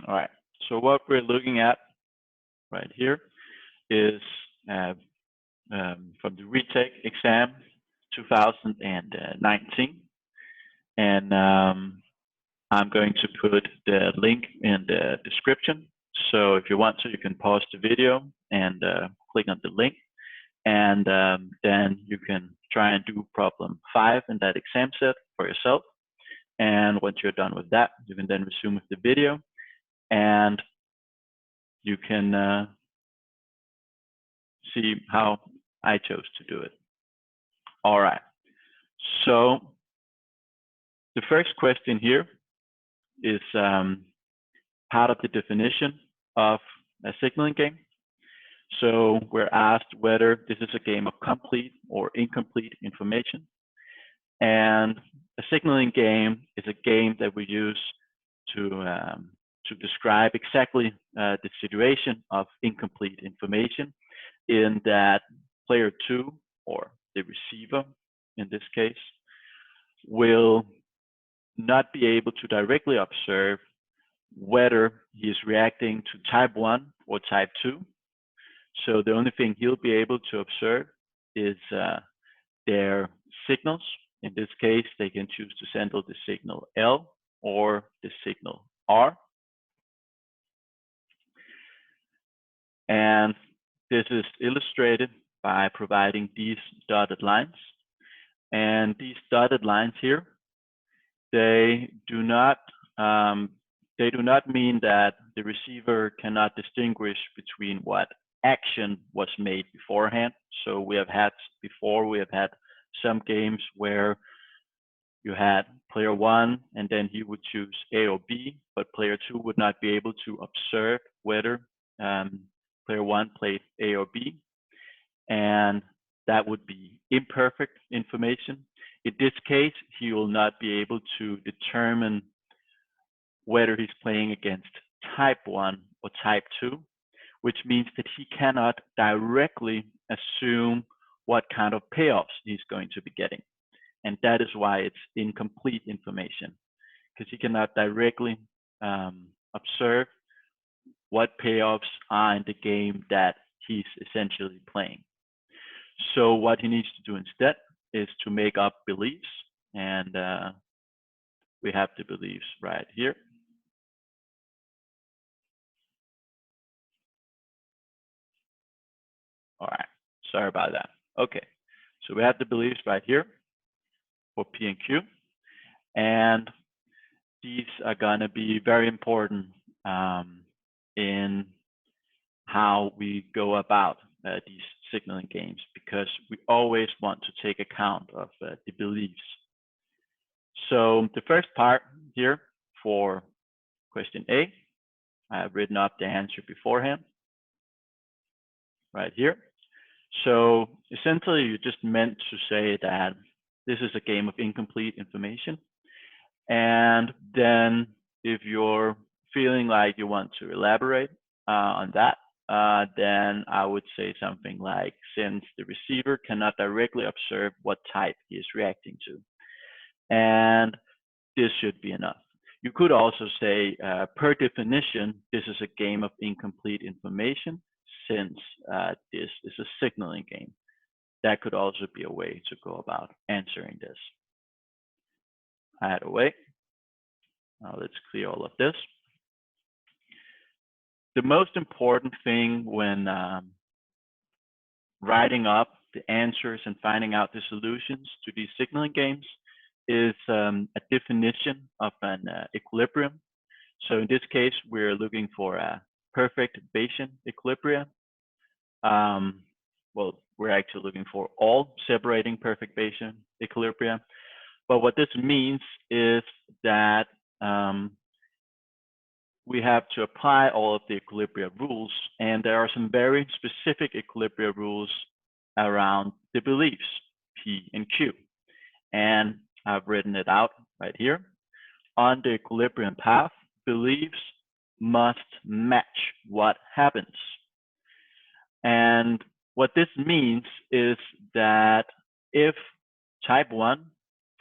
All right. So what we're looking at right here is from the retake exam 2019, and I'm going to put the link in the description. So if you want to, you can pause the video and click on the link, and then you can try and do problem 5 in that exam set for yourself. And once you're done with that, you can then resume with the video, and you can see how I chose to do it. All right. So the first question here is part of the definition of a signaling game. So we're asked whether this is a game of complete or incomplete information. And a signaling game is a game that we use to describe exactly the situation of incomplete information, in that player 2, or the receiver in this case, will not be able to directly observe whether he is reacting to type 1 or type 2. So the only thing he'll be able to observe is their signals. In this case, they can choose to send the signal L or the signal R. And this is illustrated by providing these dotted lines. And these dotted lines here, they do not mean that the receiver cannot distinguish between what action was made beforehand. So we have had some games where you had player 1 and then he would choose A or B, but player 2 would not be able to observe whether player 1 played A or B, and that would be imperfect information. In this case, he will not be able to determine whether he's playing against type 1 or type 2, which means that he cannot directly assume what kind of payoffs he's going to be getting. And that is why it's incomplete information, because he cannot directly observe what payoffs are in the game that he's essentially playing. So what he needs to do instead is to make up beliefs, and we have the beliefs right here. All right, sorry about that. Okay, so we have the beliefs right here for P and Q, and these are going to be very important in how we go about these signaling games, because we always want to take account of the beliefs. So the first part here for question A, I have written up the answer beforehand right here. So essentially, you just meant to say that this is a game of incomplete information. And then if you're feeling like you want to elaborate on that, then I would say something like, since the receiver cannot directly observe what type he is reacting to. And this should be enough. You could also say, per definition, this is a game of incomplete information, since this is a signaling game. That could also be a way to go about answering this. Either way, now let's clear all of this. The most important thing when writing up the answers and finding out the solutions to these signaling games is a definition of an equilibrium. So in this case, we're looking for a perfect Bayesian equilibria. Well, we're actually looking for all separating perfect Bayesian equilibria. But what this means is that we have to apply all of the equilibria rules, and there are some very specific equilibria rules around the beliefs, P and Q. And I've written it out right here. On the equilibrium path, beliefs must match what happens. And what this means is that if type 1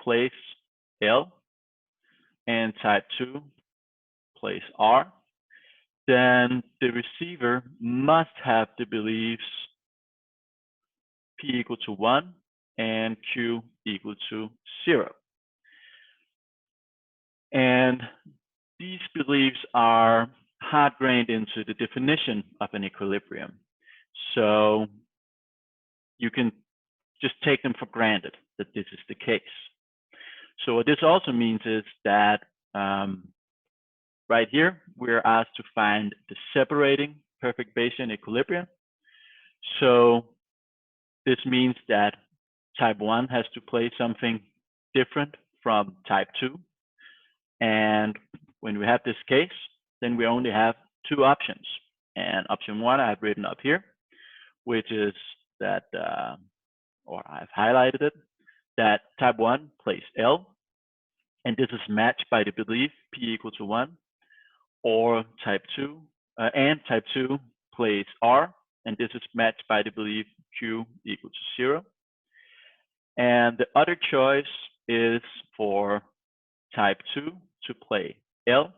plays L and type 2 plays R, then the receiver must have the beliefs P equal to 1 and Q equal to 0. And these beliefs are hard-grained into the definition of an equilibrium. So you can just take them for granted that this is the case. So what this also means is that right here, we're asked to find the separating perfect Bayesian equilibrium. So this means that type 1 has to play something different from type 2. And when we have this case, then we only have two options. And option 1 I've written up here, which is that, or I've highlighted it, that type 1 plays L, and this is matched by the belief P equal to 1, or type 2, and type 2 plays R, and this is matched by the belief Q equal to 0. And the other choice is for type 2 to play L,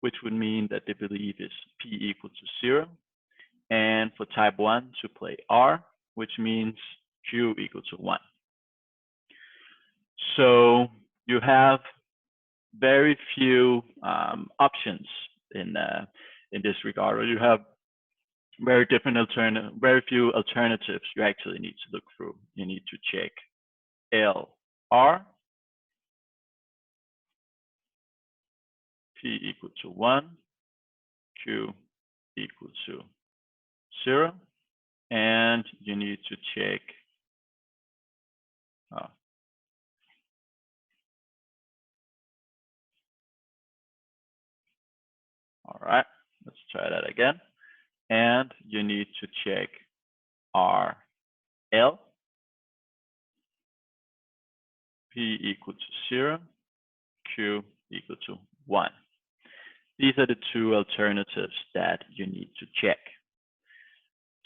which would mean that the belief is P equal to 0, and for type 1 to play R, which means Q equal to 1. So you have very few options in this regard, or you have very few alternatives you actually need to look through. You need to check L, R, P equal to 1, Q equal to 0, and you need to check all right, let's try that again. And you need to check R, L, P equal to 0, Q equal to 1. These are the two alternatives that you need to check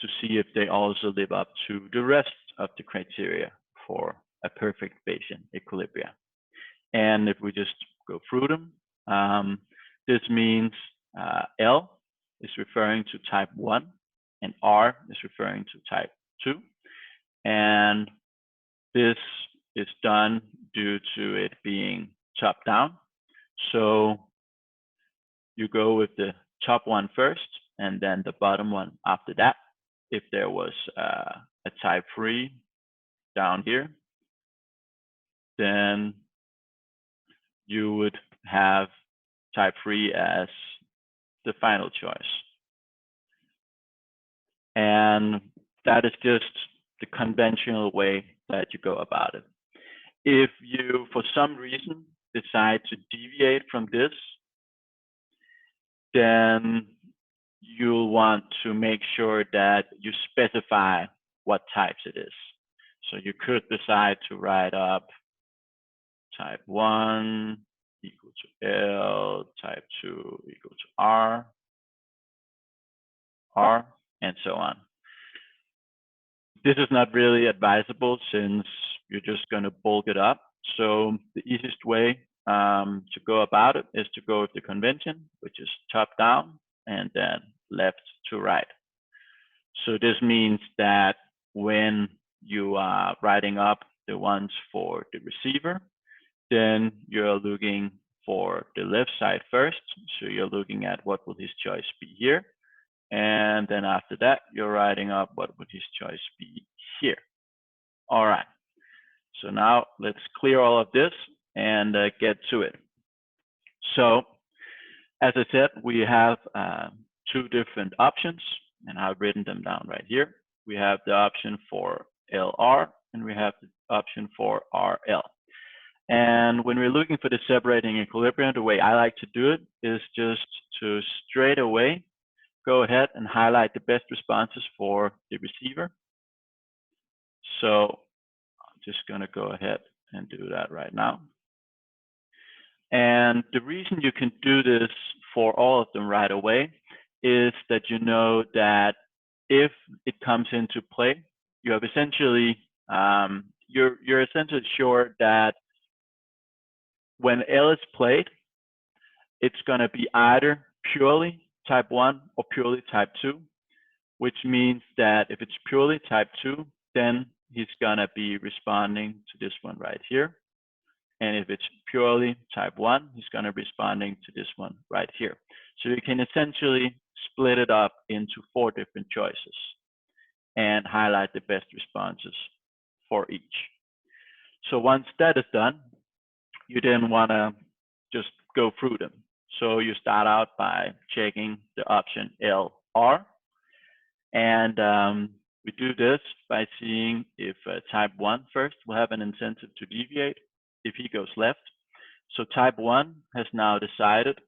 to see if they also live up to the rest of the criteria for a perfect Bayesian equilibrium. And if we just go through them, this means L is referring to type 1 and R is referring to type 2. And this is done due to it being top down. So you go with the top one first and then the bottom one after that. If there was a type 3 down here, then you would have type 3 as the final choice. And that is just the conventional way that you go about it. If you, for some reason, decide to deviate from this, then you'll want to make sure that you specify what types it is. So you could decide to write up type 1 equal to L, type 2 equal to R, and so on. This is not really advisable since you're just going to bulk it up. So the easiest way to go about it is to go with the convention, which is top down and then left to right. So this means that when you are writing up the ones for the receiver, then you're looking for the left side first. So you're looking at what will his choice be here. And then after that, you're writing up what would his choice be here. All right. So now let's clear all of this and get to it. So as I said, we have two different options, and I've written them down right here. We have the option for LR, and we have the option for RL. And when we're looking for the separating equilibrium, the way I like to do it is just to straight away go ahead and highlight the best responses for the receiver. So I'm just going to go ahead and do that right now. And the reason you can do this for all of them right away is that you know that if it comes into play, you have essentially, you're essentially sure that when L is played, it's going to be either purely type 1 or purely type 2, which means that if it's purely type 2, then he's going to be responding to this one right here. And if it's purely type 1, he's going to be responding to this one right here. So you can essentially split it up into 4 different choices and highlight the best responses for each. So once that is done, you then want to just go through them. So you start out by checking the option LR. And we do this by seeing if type 1 first will have an incentive to deviate if he goes left. So type 1 has now decided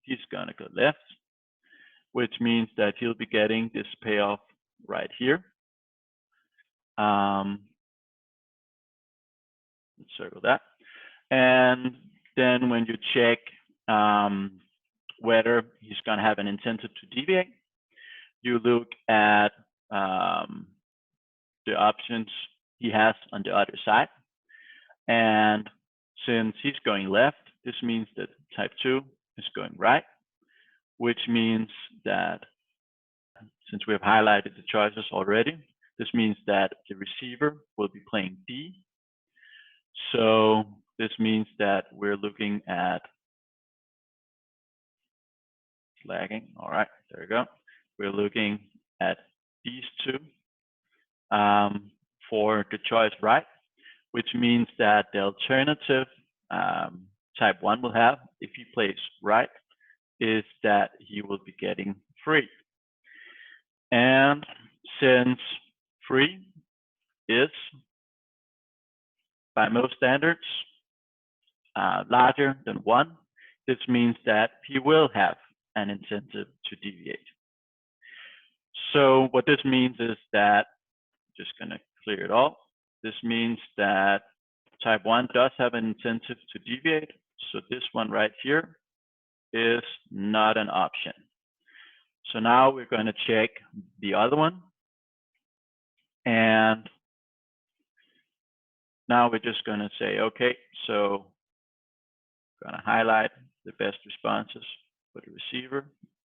he's going to go left, which means that he'll be getting this payoff right here. Let's circle that. And then when you check whether he's going to have an incentive to deviate, you look at the options he has on the other side. And since he's going left, this means that type 2 is going right, which means that since we have highlighted the choices already, this means that the receiver will be playing D. So this means that we're looking at lagging. All right, there we go. We're looking at these two for the choice right, which means that the alternative type 1 will have, if he plays right, is that he will be getting free. And since free is, by most standards, larger than 1, this means that he will have an incentive to deviate. So what this means is that, just going to clear it all, this means that type 1 does have an incentive to deviate. So this one right here is not an option. So now we're going to check the other one. And now we're just going to say, okay, so I'm going to highlight the best responses for the receiver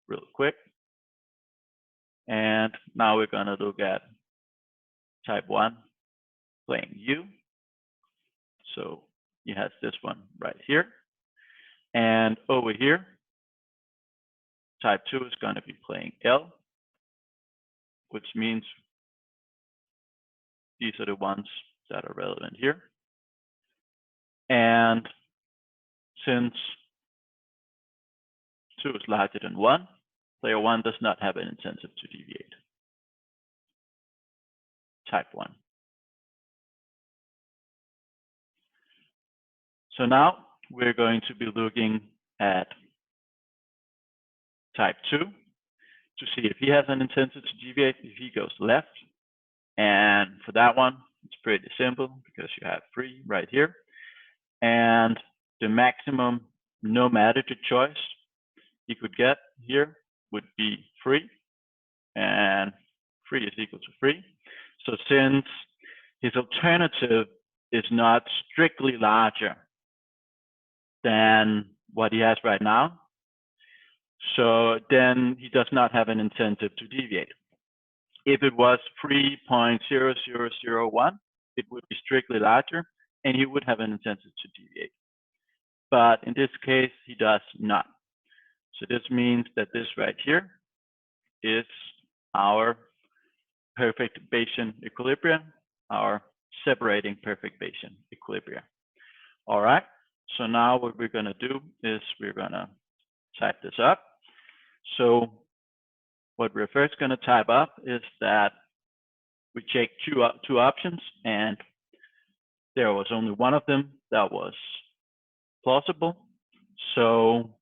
real quick. And now we're going to look at type 1 playing U. So he has this one right here. And over here, type 2 is going to be playing L, which means these are the ones that are relevant here. And since 2 is larger than 1, player 1 does not have an incentive to deviate. Type 1. So now we're going to be looking at type 2 to see if he has an incentive to deviate, if he goes left. And for that one, it's pretty simple because you have free right here. And the maximum, no matter the choice he could get here, would be free. And free is equal to free. So since his alternative is not strictly larger than what he has right now, so then he does not have an incentive to deviate. If it was 3.0001, it would be strictly larger, and he would have an incentive to deviate. But in this case, he does not. So this means that this right here is our perfect Bayesian equilibrium, our separating perfect Bayesian equilibrium. All right, so now what we're going to do is we're going to type this up. So what we're first going to type up is that we check two options, and there was only one of them that was plausible. So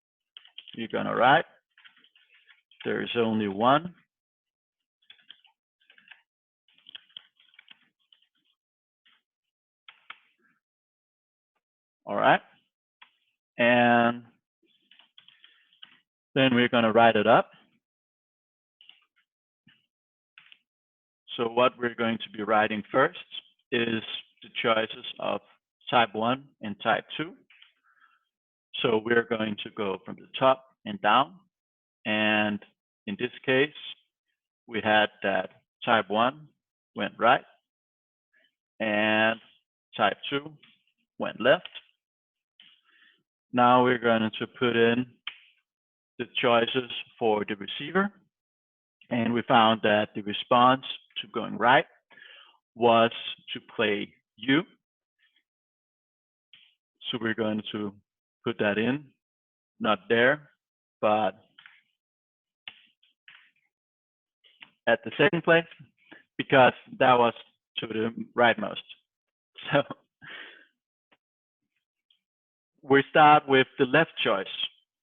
you're going to write, there's only one. All right. And then we're going to write it up. So what we're going to be writing first is the choices of type 1 and type 2. So we're going to go from the top and down And in this case, we had that type 1 went right and type 2 went left. Now we're going to put in the choices for the receiver. And we found that the response to going right was to play U. So we're going to put that in, not there, but at the second place, because that was to the rightmost. So we start with the left choice.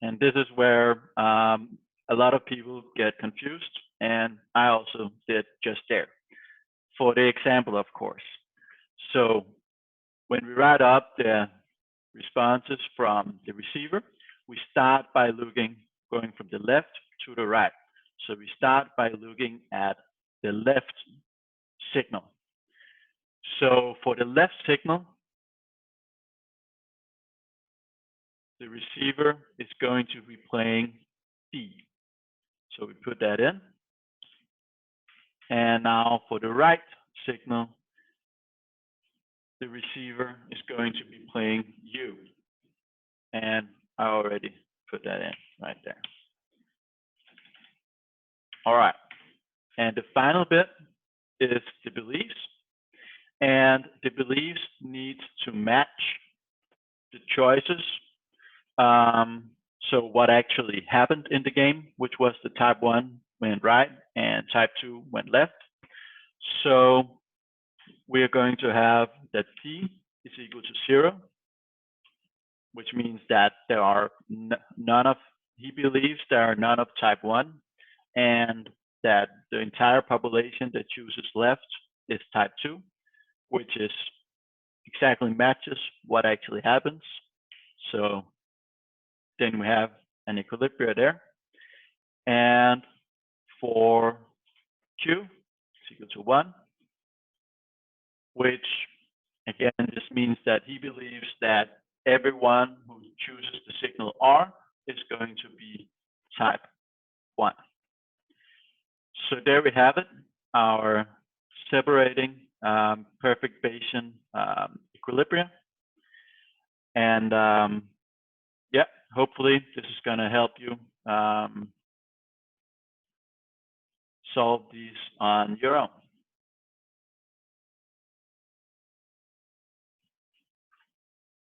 And this is where a lot of people get confused. And I also did just there for the example, of course. So when we write up the responses from the receiver, we start by going from the left to the right. So we start by looking at the left signal. So for the left signal, the receiver is going to be playing D. So we put that in. And now for the right signal, the receiver is going to be playing U. And I already put that in right there. All right. And the final bit is the beliefs. And the beliefs need to match the choices. So what actually happened in the game, which was the type 1 went right and type 2 went left. So we are going to have that P is equal to 0, which means that there are he believes there are none of type 1, and that the entire population that chooses left is type 2, which is exactly matches what actually happens. So then we have an equilibrium there. And for Q is equal to 1, which again just means that he believes that everyone who chooses the signal R is going to be type 1. So there we have it, our separating perfect Bayesian equilibrium. And yeah, hopefully this is going to help you solve these on your own.